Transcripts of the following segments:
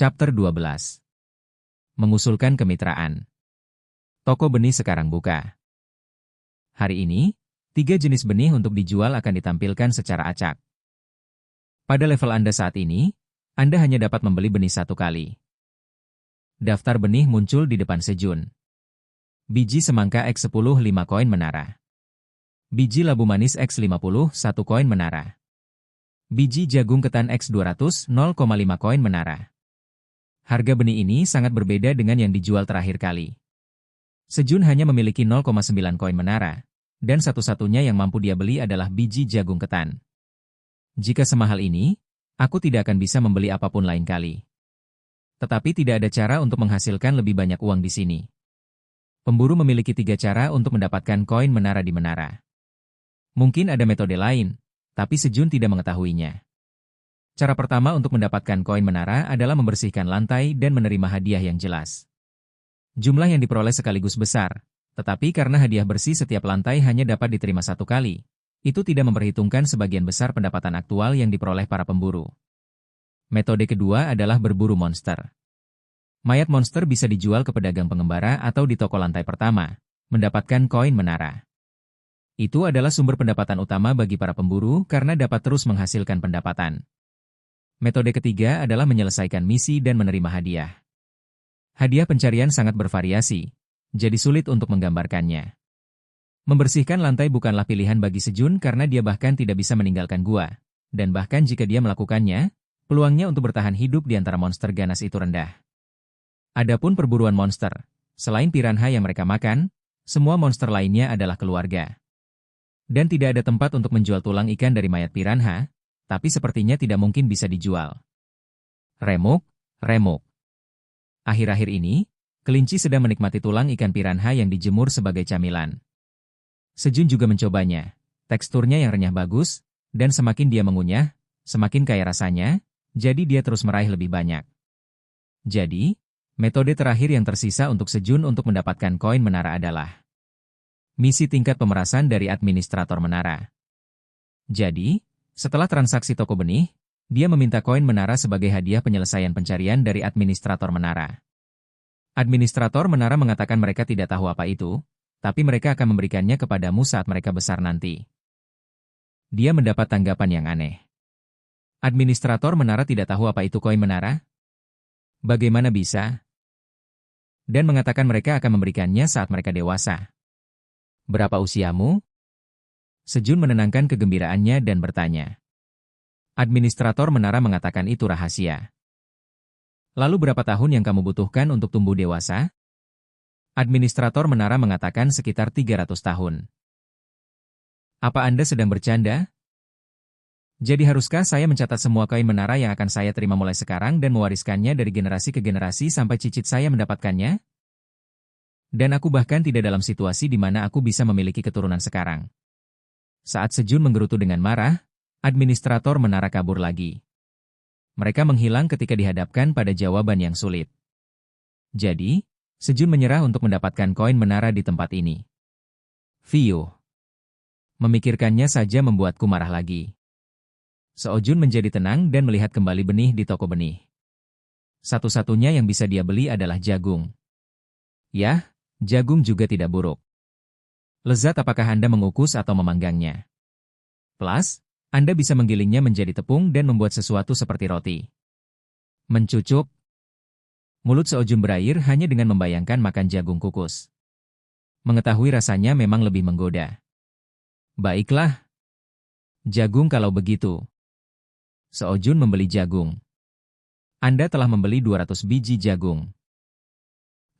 Chapter 12. Mengusulkan kemitraan. Toko benih sekarang buka. Hari ini, 3 jenis benih untuk dijual akan ditampilkan secara acak. Pada level Anda saat ini, Anda hanya dapat membeli benih 1 kali. Daftar benih muncul di depan Sejun. Biji semangka X10 5 koin menara. Biji labu manis X50 1 koin menara. Biji jagung ketan X200 0,5 koin menara. Harga benih ini sangat berbeda dengan yang dijual terakhir kali. Sejun hanya memiliki 0,9 koin menara, dan satu-satunya yang mampu dia beli adalah biji jagung ketan. Jika semahal ini, aku tidak akan bisa membeli apapun lain kali. Tetapi tidak ada cara untuk menghasilkan lebih banyak uang di sini. Pemburu memiliki 3 cara untuk mendapatkan koin menara di menara. Mungkin ada metode lain, tapi Sejun tidak mengetahuinya. Cara pertama untuk mendapatkan koin menara adalah membersihkan lantai dan menerima hadiah yang jelas. Jumlah yang diperoleh sekaligus besar, tetapi karena hadiah bersih setiap lantai hanya dapat diterima 1 kali, itu tidak memperhitungkan sebagian besar pendapatan aktual yang diperoleh para pemburu. Metode kedua adalah berburu monster. Mayat monster bisa dijual ke pedagang pengembara atau di toko lantai pertama, mendapatkan koin menara. Itu adalah sumber pendapatan utama bagi para pemburu karena dapat terus menghasilkan pendapatan. Metode ketiga adalah menyelesaikan misi dan menerima hadiah. Hadiah pencarian sangat bervariasi, jadi sulit untuk menggambarkannya. Membersihkan lantai bukanlah pilihan bagi Sejun karena dia bahkan tidak bisa meninggalkan gua, dan bahkan jika dia melakukannya, peluangnya untuk bertahan hidup di antara monster ganas itu rendah. Adapun perburuan monster, selain piranha yang mereka makan, semua monster lainnya adalah keluarga. Dan tidak ada tempat untuk menjual tulang ikan dari mayat piranha, tapi sepertinya tidak mungkin bisa dijual. Remuk, remuk. Akhir-akhir ini, kelinci sedang menikmati tulang ikan piranha yang dijemur sebagai camilan. Sejun juga mencobanya. Teksturnya yang renyah bagus, dan semakin dia mengunyah, semakin kaya rasanya, jadi dia terus meraih lebih banyak. Jadi, metode terakhir yang tersisa untuk Sejun untuk mendapatkan koin menara adalah misi tingkat pemerasan dari administrator menara. Jadi, setelah transaksi toko benih, dia meminta koin menara sebagai hadiah penyelesaian pencarian dari administrator menara. Administrator menara mengatakan mereka tidak tahu apa itu, tapi mereka akan memberikannya kepadamu saat mereka besar nanti. Dia mendapat tanggapan yang aneh. Administrator menara tidak tahu apa itu koin menara? Bagaimana bisa? Dan mengatakan mereka akan memberikannya saat mereka dewasa. Berapa usiamu? Sejun menenangkan kegembiraannya dan bertanya. Administrator menara mengatakan itu rahasia. Lalu berapa tahun yang kamu butuhkan untuk tumbuh dewasa? Administrator menara mengatakan sekitar 300 tahun. Apa Anda sedang bercanda? Jadi haruskah saya mencatat semua koin menara yang akan saya terima mulai sekarang dan mewariskannya dari generasi ke generasi sampai cicit saya mendapatkannya? Dan aku bahkan tidak dalam situasi di mana aku bisa memiliki keturunan sekarang. Saat Sejun menggerutu dengan marah, administrator menara kabur lagi. Mereka menghilang ketika dihadapkan pada jawaban yang sulit. Jadi, Sejun menyerah untuk mendapatkan koin menara di tempat ini. Fiuh. Memikirkannya saja membuatku marah lagi. Seojun menjadi tenang dan melihat kembali benih di toko benih. Satu-satunya yang bisa dia beli adalah jagung. Yah, jagung juga tidak buruk. Lezat apakah Anda mengukus atau memanggangnya? Plus, Anda bisa menggilingnya menjadi tepung dan membuat sesuatu seperti roti. Mencucuk. Mulut Seojun berair hanya dengan membayangkan makan jagung kukus. Mengetahui rasanya memang lebih menggoda. Baiklah. Jagung kalau begitu. Seojun membeli jagung. Anda telah membeli 200 biji jagung.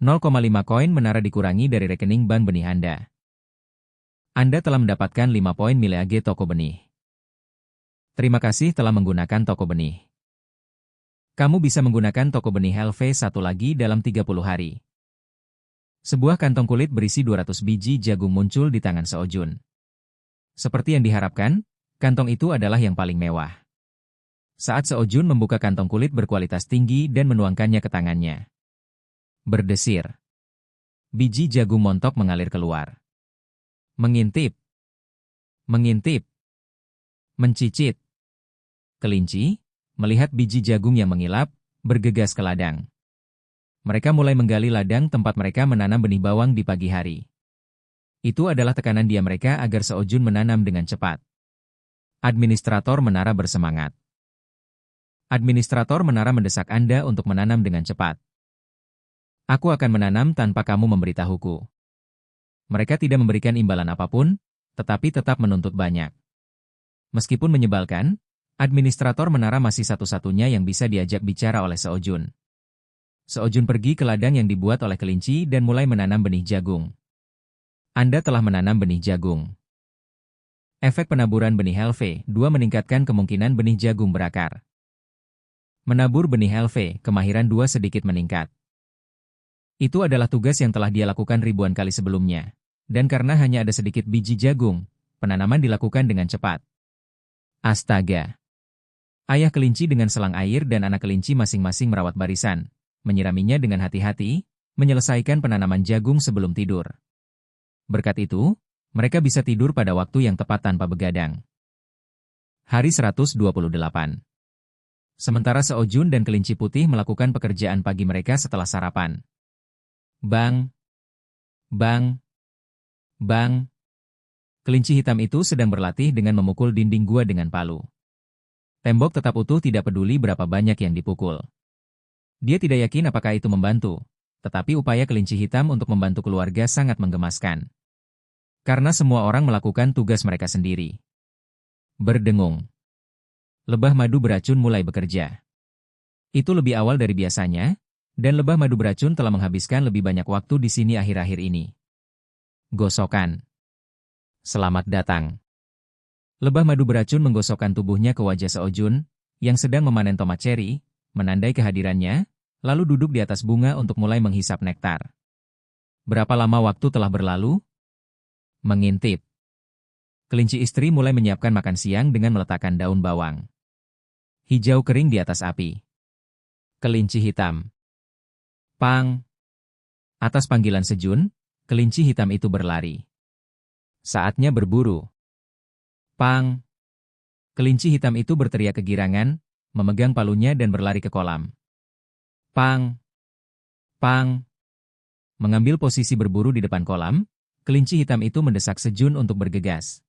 0,5 koin menara dikurangi dari rekening bank benih Anda. Anda telah mendapatkan 5 poin mileage toko benih. Terima kasih telah menggunakan toko benih. Kamu bisa menggunakan toko benih LV1 lagi dalam 30 hari. Sebuah kantong kulit berisi 200 biji jagung muncul di tangan Seojun. Seperti yang diharapkan, kantong itu adalah yang paling mewah. Saat Seojun membuka kantong kulit berkualitas tinggi dan menuangkannya ke tangannya. Berdesir. Biji jagung montok mengalir keluar. Mengintip. Mengintip. Mencicit. Kelinci, melihat biji jagung yang mengilap, bergegas ke ladang. Mereka mulai menggali ladang tempat mereka menanam benih bawang di pagi hari. Itu adalah tekanan dia mereka agar Seojun menanam dengan cepat. Administrator menara bersemangat. Administrator menara mendesak Anda untuk menanam dengan cepat. Aku akan menanam tanpa kamu memberitahuku. Mereka tidak memberikan imbalan apapun, tetapi tetap menuntut banyak. Meskipun menyebalkan, administrator menara masih satu-satunya yang bisa diajak bicara oleh Seojun. Seojun pergi ke ladang yang dibuat oleh kelinci dan mulai menanam benih jagung. Anda telah menanam benih jagung. Efek penaburan benih LV2 meningkatkan kemungkinan benih jagung berakar. Menabur benih LV, kemahiran 2 sedikit meningkat. Itu adalah tugas yang telah dia lakukan ribuan kali sebelumnya. Dan karena hanya ada sedikit biji jagung, penanaman dilakukan dengan cepat. Astaga! Ayah kelinci dengan selang air dan anak kelinci masing-masing merawat barisan, menyiraminya dengan hati-hati, menyelesaikan penanaman jagung sebelum tidur. Berkat itu, mereka bisa tidur pada waktu yang tepat tanpa begadang. Hari 128. Sementara Seojun dan kelinci putih melakukan pekerjaan pagi mereka setelah sarapan. Bang! Bang! Bang! Kelinci hitam itu sedang berlatih dengan memukul dinding gua dengan palu. Tembok tetap utuh, tidak peduli berapa banyak yang dipukul. Dia tidak yakin apakah itu membantu, tetapi upaya kelinci hitam untuk membantu keluarga sangat menggemaskan. Karena semua orang melakukan tugas mereka sendiri. Berdengung. Lebah madu beracun mulai bekerja. Itu lebih awal dari biasanya, dan lebah madu beracun telah menghabiskan lebih banyak waktu di sini akhir-akhir ini. Gosokan. Selamat datang. Lebah madu beracun menggosokkan tubuhnya ke wajah Seojun, yang sedang memanen tomat ceri, menandai kehadirannya, lalu duduk di atas bunga untuk mulai menghisap nektar. Berapa lama waktu telah berlalu? Mengintip. Kelinci istri mulai menyiapkan makan siang dengan meletakkan daun bawang hijau kering di atas api. Kelinci hitam. Pang! Atas panggilan Sejun, kelinci hitam itu berlari. Saatnya berburu. Pang! Kelinci hitam itu berteriak kegirangan, memegang palunya dan berlari ke kolam. Pang! Pang! Mengambil posisi berburu di depan kolam, kelinci hitam itu mendesak Sejun untuk bergegas.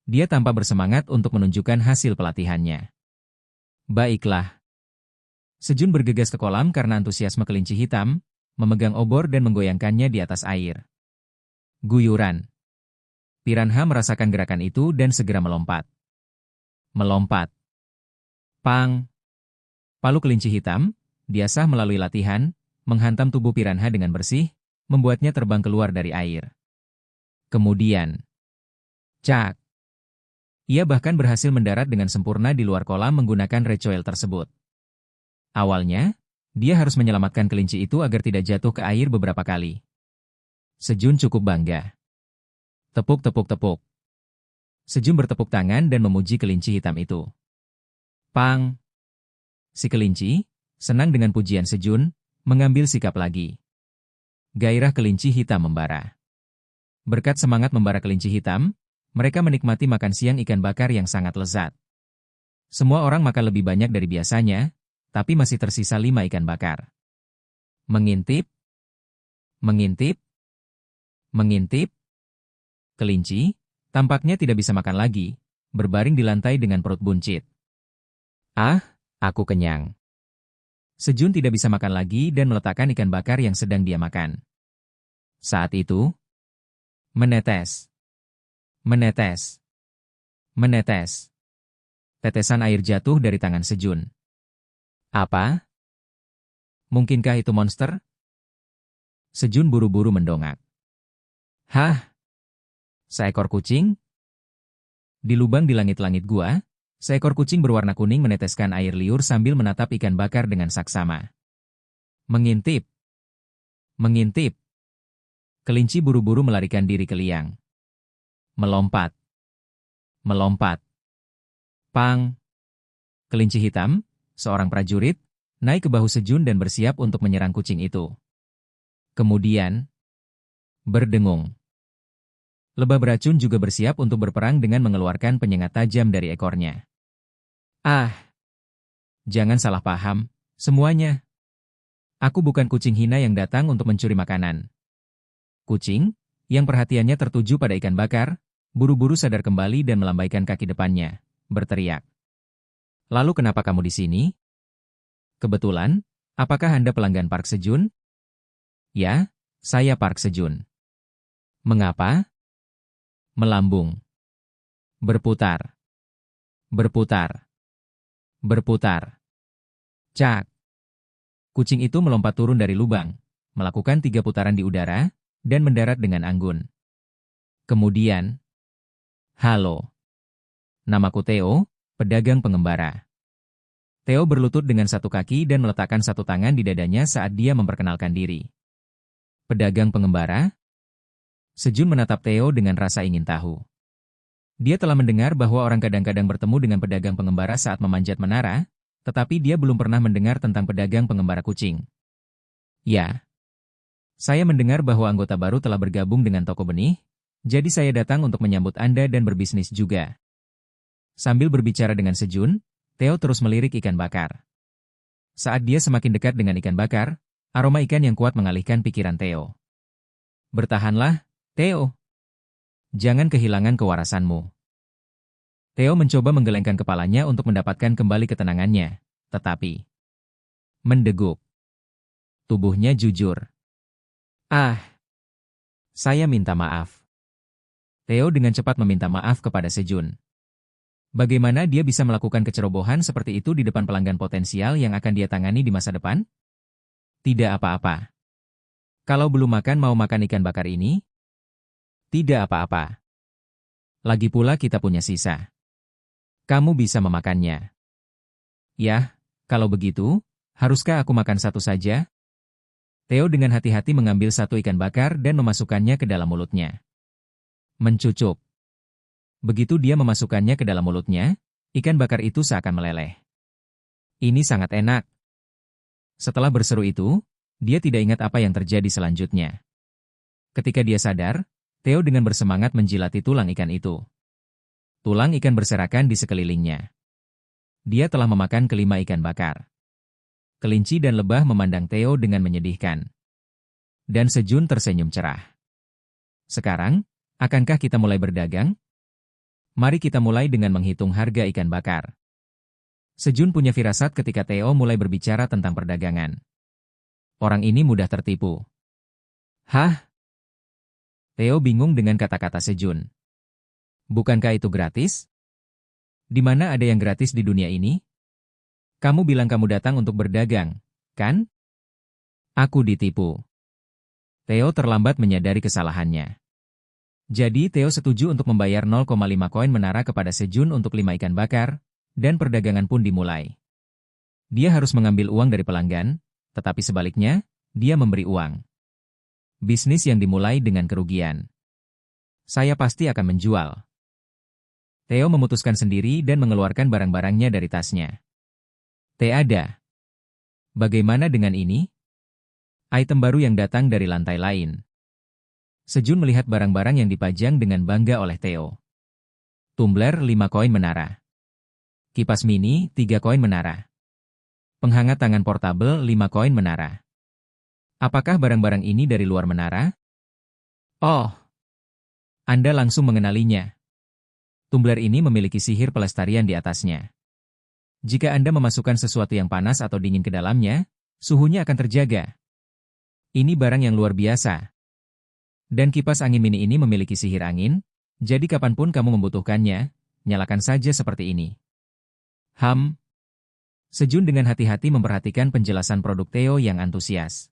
Dia tampak bersemangat untuk menunjukkan hasil pelatihannya. Baiklah. Sejun bergegas ke kolam karena antusiasme kelinci hitam, memegang obor dan menggoyangkannya di atas air. Guyuran. Piranha merasakan gerakan itu dan segera melompat. Melompat. Pang! Palu kelinci hitam, diasah melalui latihan, menghantam tubuh piranha dengan bersih, membuatnya terbang keluar dari air. Kemudian, cak! Ia bahkan berhasil mendarat dengan sempurna di luar kolam menggunakan recoil tersebut. Awalnya, dia harus menyelamatkan kelinci itu agar tidak jatuh ke air beberapa kali. Sejun cukup bangga. Tepuk, tepuk, tepuk. Sejun bertepuk tangan dan memuji kelinci hitam itu. Pang! Si kelinci, senang dengan pujian Sejun, mengambil sikap lagi. Gairah kelinci hitam membara. Berkat semangat membara kelinci hitam, mereka menikmati makan siang ikan bakar yang sangat lezat. Semua orang makan lebih banyak dari biasanya, tapi masih tersisa 5 ikan bakar. Mengintip, mengintip, mengintip. Kelinci, tampaknya tidak bisa makan lagi, berbaring di lantai dengan perut buncit. Ah, aku kenyang. Sejun tidak bisa makan lagi dan meletakkan ikan bakar yang sedang dia makan. Saat itu, menetes. Menetes. Menetes. Tetesan air jatuh dari tangan Sejun. Apa? Mungkinkah itu monster? Sejun buru-buru mendongak. Hah? Seekor kucing? Di lubang di langit-langit gua, seekor kucing berwarna kuning meneteskan air liur sambil menatap ikan bakar dengan saksama. Mengintip. Mengintip. Kelinci buru-buru melarikan diri ke liang. Melompat. Melompat. Pang! Kelinci hitam, seorang prajurit, naik ke bahu Sejun dan bersiap untuk menyerang kucing itu. Kemudian, berdengung. Lebah beracun juga bersiap untuk berperang dengan mengeluarkan penyengat tajam dari ekornya. Ah! Jangan salah paham, Semuanya. Aku bukan kucing hina yang datang untuk mencuri makanan. Kucing, yang perhatiannya tertuju pada ikan bakar, buru-buru sadar kembali dan melambaikan kaki depannya, berteriak. Lalu kenapa kamu di sini? Kebetulan, apakah Anda pelanggan Park Sejun? Ya, saya Park Sejun. Mengapa? Melambung. Berputar. Berputar. Berputar. Cak. Kucing itu melompat turun dari lubang, melakukan 3 putaran di udara, dan mendarat dengan anggun. Kemudian, halo. Namaku Theo, pedagang pengembara. Theo berlutut dengan satu kaki dan meletakkan satu tangan di dadanya saat dia memperkenalkan diri. Pedagang pengembara? Sejun menatap Theo dengan rasa ingin tahu. Dia telah mendengar bahwa orang kadang-kadang bertemu dengan pedagang pengembara saat memanjat menara, tetapi dia belum pernah mendengar tentang pedagang pengembara kucing. Ya. Saya mendengar bahwa anggota baru telah bergabung dengan toko benih, jadi saya datang untuk menyambut Anda dan berbisnis juga. Sambil berbicara dengan Sejun, Theo terus melirik ikan bakar. Saat dia semakin dekat dengan ikan bakar, aroma ikan yang kuat mengalihkan pikiran Theo. Bertahanlah, Theo. Jangan kehilangan kewarasanmu. Theo mencoba menggelengkan kepalanya untuk mendapatkan kembali ketenangannya, tetapi mendeguk. Tubuhnya jujur. Saya minta maaf. Theo dengan cepat meminta maaf kepada Sejun. Bagaimana dia bisa melakukan kecerobohan seperti itu di depan pelanggan potensial yang akan dia tangani di masa depan? Tidak apa-apa. Kalau belum makan mau makan ikan bakar ini? Tidak apa-apa. Lagi pula kita punya sisa. Kamu bisa memakannya. Yah, kalau begitu, haruskah aku makan satu saja? Theo dengan hati-hati mengambil satu ikan bakar dan memasukkannya ke dalam mulutnya. Mencucuk. Begitu dia memasukkannya ke dalam mulutnya, ikan bakar itu seakan meleleh. Ini sangat enak. Setelah berseru itu, dia tidak ingat apa yang terjadi selanjutnya. Ketika dia sadar, Theo dengan bersemangat menjilati tulang ikan itu. Tulang ikan berserakan di sekelilingnya. Dia telah memakan kelima ikan bakar. Kelinci dan lebah memandang Theo dengan menyedihkan. Dan Sejun tersenyum cerah. Sekarang, akankah kita mulai berdagang? Mari kita mulai dengan menghitung harga ikan bakar. Sejun punya firasat ketika Theo mulai berbicara tentang perdagangan. Orang ini mudah tertipu. Hah? Theo bingung dengan kata-kata Sejun. Bukankah itu gratis? Di mana ada yang gratis di dunia ini? Kamu bilang kamu datang untuk berdagang, kan? Aku ditipu. Theo terlambat menyadari kesalahannya. Jadi Theo setuju untuk membayar 0,5 koin menara kepada Sejun untuk 5 ikan bakar, dan perdagangan pun dimulai. Dia harus mengambil uang dari pelanggan, tetapi sebaliknya, dia memberi uang. Bisnis yang dimulai dengan kerugian. Saya pasti akan menjual. Theo memutuskan sendiri dan mengeluarkan barang-barangnya dari tasnya. Tiada. Bagaimana dengan ini? Item baru yang datang dari lantai lain. Sejun melihat barang-barang yang dipajang dengan bangga oleh Theo. Tumbler 5 koin menara. Kipas mini 3 koin menara. Penghangat tangan portabel 5 koin menara. Apakah barang-barang ini dari luar menara? Oh, Anda langsung mengenalinya. Tumbler ini memiliki sihir pelestarian di atasnya. Jika Anda memasukkan sesuatu yang panas atau dingin ke dalamnya, suhunya akan terjaga. Ini barang yang luar biasa. Dan kipas angin mini ini memiliki sihir angin, jadi kapanpun kamu membutuhkannya, nyalakan saja seperti ini. Sejun dengan hati-hati memperhatikan penjelasan produk Theo yang antusias.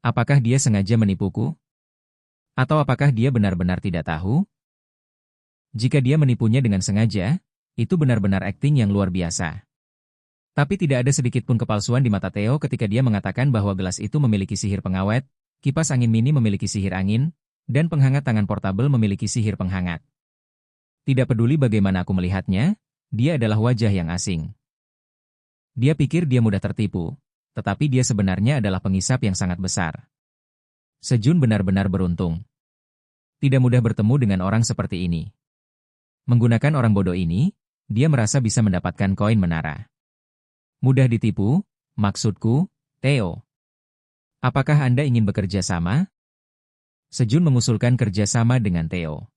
Apakah dia sengaja menipuku? Atau apakah dia benar-benar tidak tahu? Jika dia menipunya dengan sengaja, itu benar-benar akting yang luar biasa. Tapi tidak ada sedikit pun kepalsuan di mata Theo ketika dia mengatakan bahwa gelas itu memiliki sihir pengawet, kipas angin mini memiliki sihir angin, dan penghangat tangan portabel memiliki sihir penghangat. Tidak peduli bagaimana aku melihatnya, dia adalah wajah yang asing. Dia pikir dia mudah tertipu, tetapi dia sebenarnya adalah pengisap yang sangat besar. Sejun benar-benar beruntung. Tidak mudah bertemu dengan orang seperti ini. Menggunakan orang bodoh ini, dia merasa bisa mendapatkan koin menara. Mudah ditipu, Maksudku, Theo. Apakah Anda ingin bekerja sama? Sejun mengusulkan kerja sama dengan Theo.